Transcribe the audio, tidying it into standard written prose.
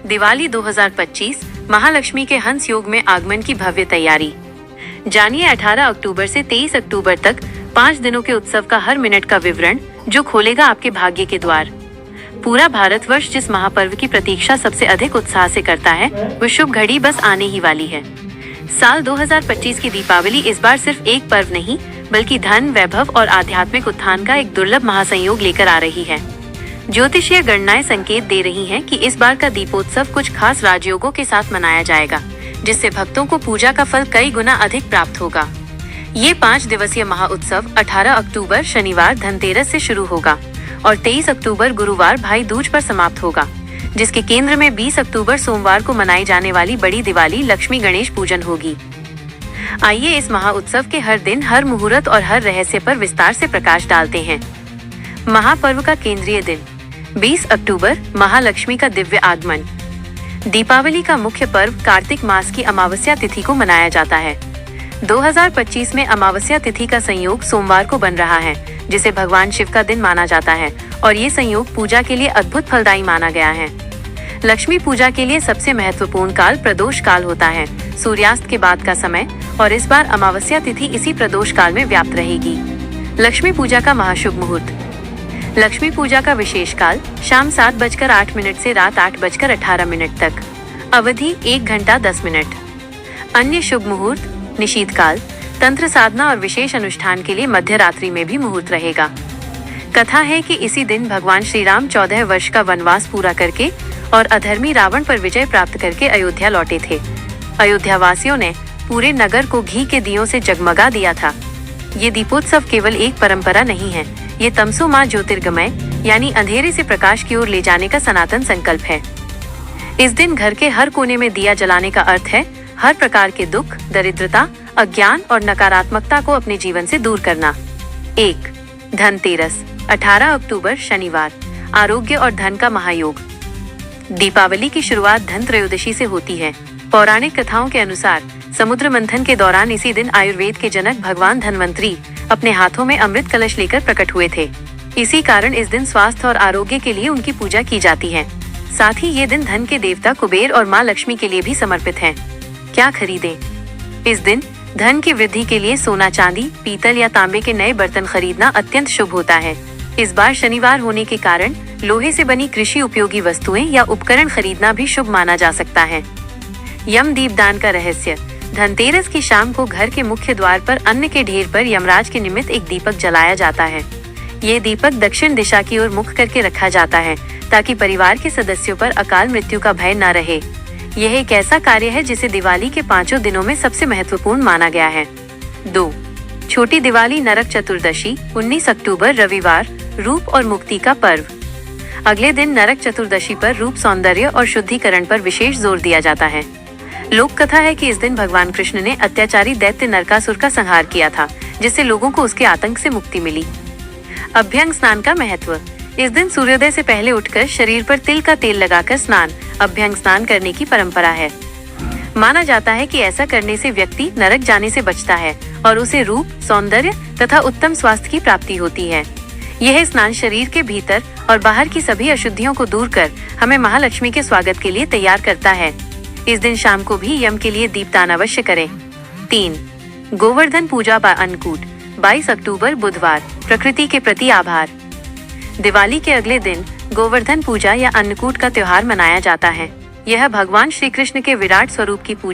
दिवाली 2025 महालक्ष्मी के हंस योग में आगमन की भव्य तैयारी। जानिए 18 अक्टूबर से 23 अक्टूबर तक 5 दिनों के उत्सव का हर मिनट का विवरण, जो खोलेगा आपके भाग्य के द्वार। पूरा भारतवर्ष जिस महापर्व की प्रतीक्षा सबसे अधिक उत्साह से करता है, वो शुभ घड़ी बस आने ही वाली है। साल 2025 की दीपावली इस बार सिर्फ एक पर्व नहीं, बल्कि धन, वैभव और आध्यात्मिक उत्थान का एक दुर्लभ महासंयोग लेकर आ रही है। ज्योतिषीय गणनाएं संकेत दे रही हैं कि इस बार का दीपोत्सव कुछ खास राजयोगों के साथ मनाया जाएगा, जिससे भक्तों को पूजा का फल कई गुना अधिक प्राप्त होगा। ये 5 दिवसीय महाउत्सव 18 अक्टूबर शनिवार धनतेरस से शुरू होगा और 23 अक्टूबर गुरुवार भाई दूज पर समाप्त होगा, जिसके केंद्र में 20 अक्टूबर सोमवार को मनाई जाने वाली बड़ी दिवाली लक्ष्मी गणेश पूजन होगी। आइए इस महाउत्सव के हर दिन, हर मुहूर्त और हर रहस्य पर विस्तार से प्रकाश डालते हैं। महापर्व का केंद्रीय दिन 20 अक्टूबर महालक्ष्मी का दिव्य आगमन। दीपावली का मुख्य पर्व कार्तिक मास की अमावस्या तिथि को मनाया जाता है। 2025 में अमावस्या तिथि का संयोग सोमवार को बन रहा है, जिसे भगवान शिव का दिन माना जाता है और ये संयोग पूजा के लिए अद्भुत फलदायी माना गया है। लक्ष्मी पूजा के लिए सबसे महत्वपूर्ण काल प्रदोष काल होता है, सूर्यास्त के बाद का समय, और इस बार अमावस्या तिथि इसी प्रदोष काल में व्याप्त रहेगी। लक्ष्मी पूजा का महाशुभ मुहूर्त। लक्ष्मी पूजा का विशेष काल शाम 7:08 से रात 8:18 तक। अवधि 1 घंटा 10 मिनट। अन्य शुभ मुहूर्त निशीथ काल, तंत्र साधना और विशेष अनुष्ठान के लिए मध्य रात्रि में भी मुहूर्त रहेगा। कथा है कि इसी दिन भगवान श्री राम 14 वर्ष का वनवास पूरा करके और अधर्मी रावण पर विजय प्राप्त करके अयोध्या लौटे थे। अयोध्या वासियों ने पूरे नगर को घी के दियों से जगमगा दिया था। ये दीपोत्सव केवल एक परंपरा नहीं है, ये तमसो मां ज्योतिर्गमय यानी अंधेरे से प्रकाश की ओर ले जाने का सनातन संकल्प है। इस दिन घर के हर कोने में दिया जलाने का अर्थ है हर प्रकार के दुख, दरिद्रता, अज्ञान और नकारात्मकता को अपने जीवन से दूर करना। 1. धनतेरस 18 अक्टूबर शनिवार, आरोग्य और धन का महायोग। दीपावली की शुरुआत धन त्रयोदशी से होती है। पौराणिक कथाओं के अनुसार समुद्र मंथन के दौरान इसी दिन आयुर्वेद के जनक भगवान धन्वंतरी अपने हाथों में अमृत कलश लेकर प्रकट हुए थे। इसी कारण इस दिन स्वास्थ्य और आरोग्य के लिए उनकी पूजा की जाती है। साथ ही ये दिन धन के देवता कुबेर और माँ लक्ष्मी के लिए भी समर्पित है। क्या खरीदें? इस दिन धन की वृद्धि के लिए सोना, चांदी, पीतल या तांबे के नए बर्तन खरीदना अत्यंत शुभ होता है। इस बार शनिवार होने के कारण लोहे से बनी कृषि उपयोगी वस्तुएं या उपकरण खरीदना भी शुभ माना जा सकता है। यम दीपदान का रहस्य। धनतेरस की शाम को घर के मुख्य द्वार पर अन्न के ढेर पर यमराज के निमित्त एक दीपक जलाया जाता है। ये दीपक दक्षिण दिशा की ओर मुख करके रखा जाता है, ताकि परिवार के सदस्यों पर अकाल मृत्यु का भय न रहे। यह एक ऐसा कार्य है जिसे दिवाली के 5 दिनों में सबसे महत्वपूर्ण माना गया है। 2. छोटी दिवाली नरक चतुर्दशी 19 अक्टूबर रविवार, रूप और मुक्ति का पर्व। अगले दिन नरक चतुर्दशी पर रूप, सौंदर्य और शुद्धिकरण पर विशेष जोर दिया जाता है। लोक कथा है कि इस दिन भगवान कृष्ण ने अत्याचारी दैत्य नरकासुर का संहार किया था, जिससे लोगों को उसके आतंक से मुक्ति मिली। अभ्यंग स्नान का महत्व। इस दिन सूर्योदय से पहले उठकर शरीर पर तिल का तेल लगाकर स्नान, अभ्यंग स्नान करने की परंपरा है। माना जाता है कि ऐसा करने से व्यक्ति नरक जाने से बचता है और उसे रूप, सौंदर्य तथा उत्तम स्वास्थ्य की प्राप्ति होती है। यह स्नान शरीर के भीतर और बाहर की सभी अशुद्धियों को दूर कर हमें महालक्ष्मी के स्वागत के लिए तैयार करता है। इस दिन शाम को भी यम के लिए दीपदान अवश्य करें। 3. गोवर्धन पूजा व अन्नकूट 22 अक्टूबर बुधवार, प्रकृति के प्रति आभार। दिवाली के अगले दिन गोवर्धन पूजा या अन्नकूट का त्योहार मनाया जाता है। यह भगवान श्री कृष्ण के विराट स्वरूप की पूजा